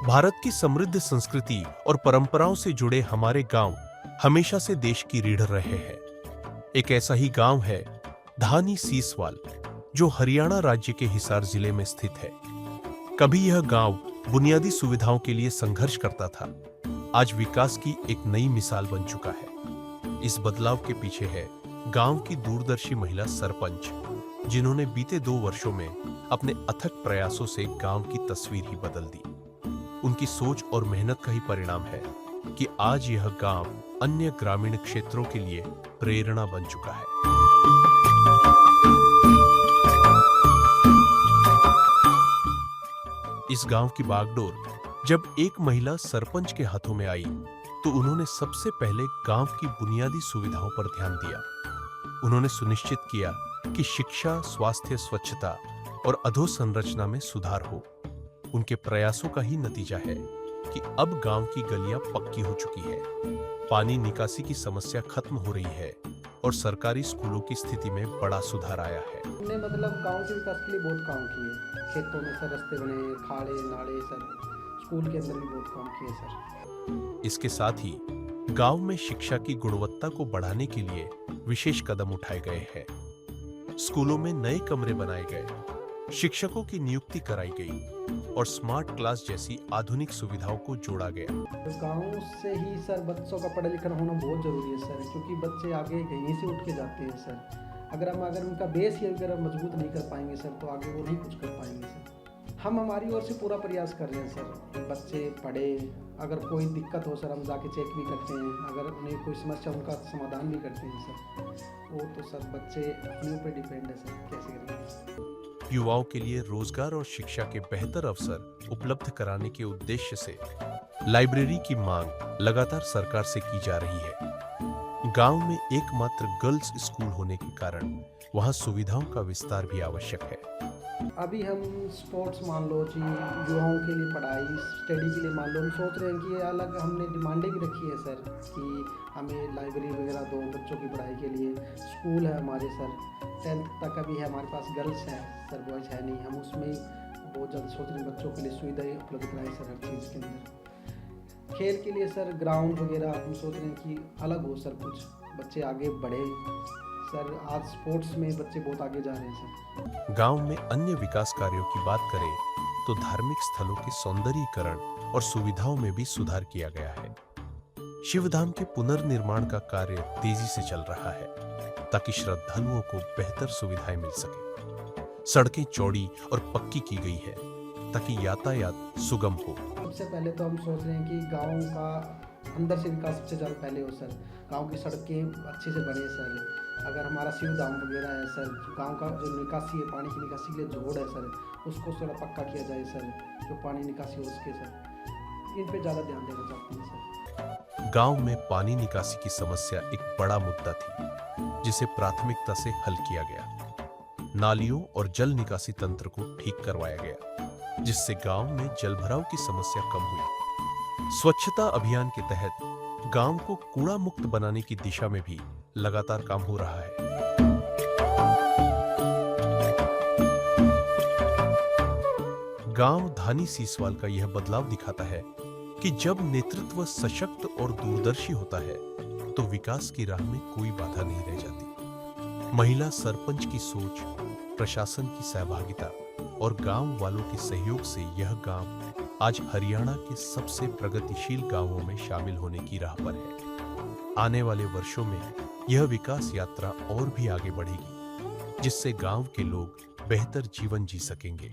भारत की समृद्ध संस्कृति और परंपराओं से जुड़े हमारे गांव हमेशा से देश की रीढ़ रहे हैं। एक ऐसा ही गांव है धानी सीसवाल, जो हरियाणा राज्य के हिसार जिले में स्थित है। कभी यह गांव बुनियादी सुविधाओं के लिए संघर्ष करता था, आज विकास की एक नई मिसाल बन चुका है। इस बदलाव के पीछे है गांव की दूरदर्शी महिला सरपंच, जिन्होंने बीते 2 वर्षों में अपने अथक प्रयासों से गांव की तस्वीर ही बदल दी। उनकी सोच और मेहनत का ही परिणाम है कि आज यह गांव अन्य ग्रामीण क्षेत्रों के लिए प्रेरणा बन चुका है। इस गांव की बागडोर जब एक महिला सरपंच के हाथों में आई, तो उन्होंने सबसे पहले गांव की बुनियादी सुविधाओं पर ध्यान दिया। उन्होंने सुनिश्चित किया कि शिक्षा, स्वास्थ्य, स्वच्छता और अधोसंरचना में सुधार हो। उनके प्रयासों का ही नतीजा है कि अब गांव की गलियां पक्की हो चुकी है, पानी निकासी की समस्या खत्म हो रही है और सरकारी स्कूलों की स्थिति में बड़ा सुधार आया है। हमने गांव के विकास के लिए बहुत काम किए। खेतों में सर रास्ते बने, खाड़े नाले, सर स्कूल के अंदर भी बहुत काम किए सर। इसके साथ ही गांव में शिक्षा की गुणवत्ता को बढ़ाने के लिए विशेष कदम उठाए गए हैं। स्कूलों में नए कमरे बनाए गए, शिक्षकों की नियुक्ति कराई गई और स्मार्ट क्लास जैसी आधुनिक सुविधाओं को जोड़ा गया। गांव से ही सर बच्चों का पढ़ा लिखा होना बहुत जरूरी है सर, क्योंकि बच्चे आगे यहीं से उठ के जाते हैं सर। अगर उनका बेस ही अगर मजबूत नहीं कर पाएंगे सर, तो आगे वो नहीं कुछ कर पाएंगे सर। हम हमारी ओर से पूरा प्रयास कर रहे हैं सर, बच्चे पढ़े। अगर कोई दिक्कत हो सर, हम जाके चेक भी करते हैं। अगर उन्हें कोई समस्या, उनका समाधान भी करते हैं सर। वो तो सर बच्चे अपने ऊपर डिपेंड है सर, कैसे करेंगे। युवाओं के लिए रोजगार और शिक्षा के बेहतर अवसर उपलब्ध कराने के उद्देश्य से लाइब्रेरी की मांग लगातार सरकार से की जा रही है। गांव में एकमात्र गर्ल्स स्कूल होने के कारण वहां सुविधाओं का विस्तार भी आवश्यक है। अभी हम स्पोर्ट्स मान लो जी, युवाओं के लिए पढ़ाई, स्टडी के लिए मान लो, हम सोच रहे हैं कि अलग हमने डिमांडें भी रखी है सर, कि हमें लाइब्रेरी वगैरह दो बच्चों की पढ़ाई के लिए। स्कूल है हमारे सर, 10th तक अभी है हमारे पास, गर्ल्स है सर, बॉयज़ है नहीं। हम उसमें बहुत ज़्यादा सोच रहे हैं बच्चों के लिए सुविधाएँ उपलब्ध कराएं सर, हर चीज़ के अंदर। खेल के लिए सर ग्राउंड वगैरह हम सोच रहे हैं कि अलग हो सर, कुछ बच्चे आगे बढ़े सर। आज स्पोर्ट्स में बच्चे बहुत आगे जा रहे हैं सर। गांव में अन्य विकास कार्यों की बात करें तो धार्मिक स्थलों के सौंदर्यीकरण और सुविधाओं में भी सुधार किया गया है। शिवधाम के पुनर्निर्माण का कार्य तेजी से चल रहा है, ताकि श्रद्धालुओं को बेहतर सुविधाएं मिल सके। सड़कें चौड़ी और पक्की की गई है, ताकि यातायात सुगम हो। सबसे पहले तो हम सोच रहे हैं कि गाँव का अंदर से विकास सबसे ज़्यादा पहले हो सर। गांव की सड़कें अच्छे से बने सर। अगर हमारा शिवधाम वगैरह है सर, गांव का जो निकासी है, पानी की निकासी के लिए जोड़ है सर, उसको थोड़ा पक्का किया जाए सर, जो पानी निकासी हो उसके सर, इन पे ज़्यादा ध्यान देना चाहते हैं सर। गांव में पानी निकासी की समस्या एक बड़ा मुद्दा थी, जिसे प्राथमिकता से हल किया गया। नालियों और जल निकासी तंत्र को ठीक करवाया गया, जिससे गांव में जलभराव की समस्या कम हुई। स्वच्छता अभियान के तहत गांव को कूड़ा मुक्त बनाने की दिशा में भी लगातार काम हो रहा है। गांव धानी सीसवाल का यह बदलाव दिखाता है कि जब नेतृत्व सशक्त और दूरदर्शी होता है, तो विकास की राह में कोई बाधा नहीं रह जाती। महिला सरपंच की सोच, प्रशासन की सहभागिता और गांव वालों के सहयोग से यह गांव आज हरियाणा के सबसे प्रगतिशील गांवों में शामिल होने की राह पर है। आने वाले वर्षों में यह विकास यात्रा और भी आगे बढ़ेगी, जिससे गांव के लोग बेहतर जीवन जी सकेंगे।